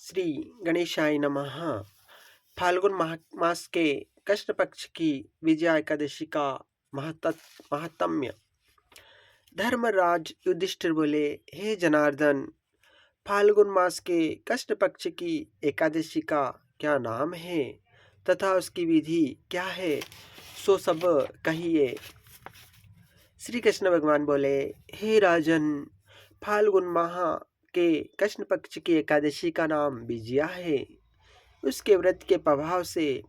श्री गणेशाय नमः। फाल्गुन मास के कृष्ण पक्ष की विजया एकादशी का महात्म्य। धर्मराज युधिष्ठिर बोले, हे जनार्दन, फाल्गुन मास के कृष्ण पक्ष की एकादशी का क्या नाम है तथा उसकी विधि क्या है, सो सब कहिए। श्री कृष्ण भगवान बोले, हे राजन, फाल्गुन माह के कृष्ण पक्ष की एकादशी का नाम विजया है। उसके व्रत के प्रभाव से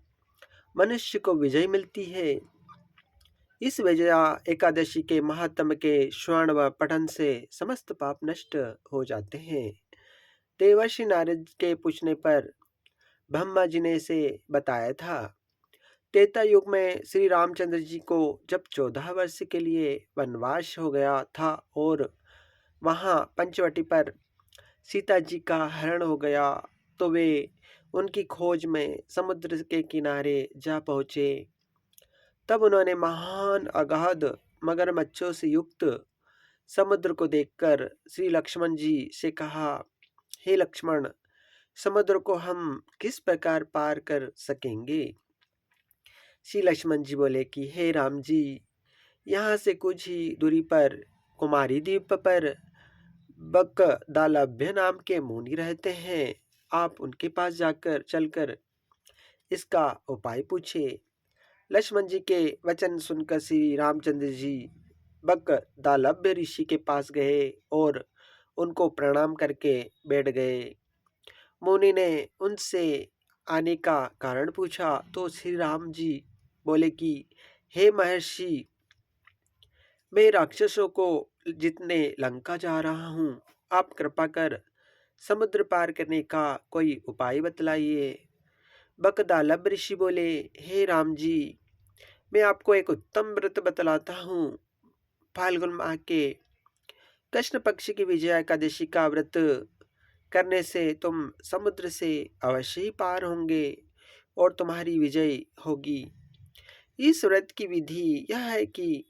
मनुष्य को विजय मिलती है। इस विजया एकादशी के महात्म के श्रवण व पठन से समस्त पाप नष्ट हो जाते हैं। देवर्षि नारद के पूछने पर ब्रह्मा जी ने इसे बताया था। त्रेता युग में श्री रामचंद्र जी को जब 14 वर्ष के लिए वनवास हो गया था और वहां पंचवटी पर सीता जी का हरण हो गया, तो वे उनकी खोज में समुद्र के किनारे जा पहुंचे। तब उन्होंने महान अगाध मगरमच्छों से युक्त समुद्र को देखकर श्री लक्ष्मण जी से कहा, हे लक्ष्मण, समुद्र को हम किस प्रकार पार कर सकेंगे? श्री लक्ष्मण जी बोले कि हे राम जी, यहाँ से कुछ ही दूरी पर कुमारी द्वीप पर बकदालभ्य नाम के मुनि रहते हैं। आप उनके पास जाकर चलकर इसका उपाय पूछे। लक्ष्मण जी के वचन सुनकर श्री रामचंद्र जी बकदालभ्य ऋषि के पास गए और उनको प्रणाम करके बैठ गए। मुनि ने उनसे आने का कारण पूछा तो श्री राम जी बोले कि हे महर्षि, मैं राक्षसों को जीतने लंका जा रहा हूँ। आप कृपा कर समुद्र पार करने का कोई उपाय बतलाइए। बकदालभ ऋषि बोले, हे राम जी, मैं आपको एक उत्तम व्रत बतलाता हूँ। फाल्गुन माह के कृष्ण पक्ष की विजया एकादशी का व्रत करने से तुम समुद्र से अवश्य ही पार होंगे और तुम्हारी विजय होगी। इस व्रत की विधि यह है कि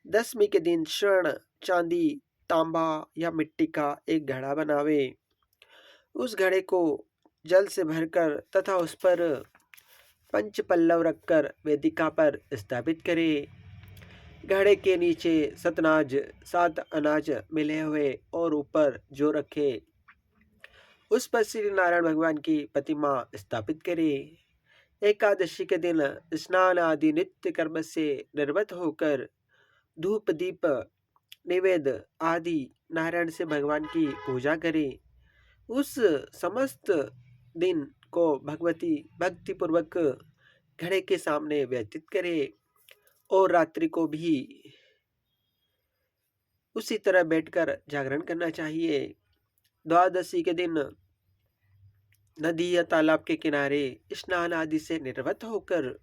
दसवीं के दिन स्वर्ण, चांदी, तांबा या मिट्टी का एक घड़ा बनावे। उस घड़े को जल से भरकर तथा उस पर पंच पल्लव रखकर वेदिका पर स्थापित करे। घड़े के नीचे सतनाज 7 अनाज मिले हुए और ऊपर जो रखे, उस पर श्री नारायण भगवान की प्रतिमा स्थापित करे। एकादशी के दिन स्नान आदि नित्य कर्म से निर्वत होकर धूप दीप निवेद आदि नारायण से भगवान की पूजा करे। उस समस्त दिन को भगवती भक्ति पूर्वक घड़े के सामने व्यतीत करे और रात्रि को भी उसी तरह बैठकर जागरण करना चाहिए। द्वादशी के दिन नदी या तालाब के किनारे स्नान आदि से निर्वत होकर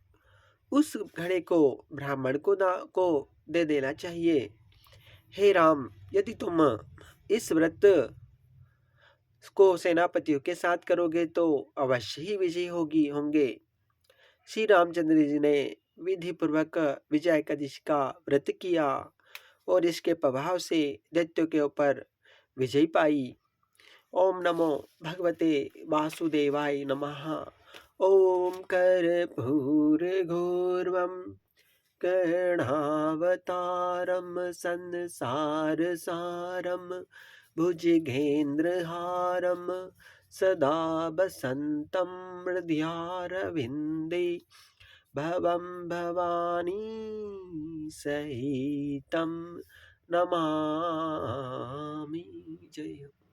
उस घड़े को ब्राह्मण को दे देना चाहिए। हे राम, यदि तुम इस व्रत को सेनापतियों के साथ करोगे तो अवश्य ही विजयी होंगे। श्री रामचंद्र जी ने विधि पूर्वक विजय एकादशी का व्रत किया और इसके प्रभाव से दैत्यों के ऊपर विजय पाई। ओम नमो भगवते वासुदेवाय नमः। ओम कर्पूरगौरवं कर्णावतारं संसारसारं भुजगेन्द्रहारं सदा वसन्तं हृदयारविन्दे भवं भवानी सहितं नमामि। जय हो।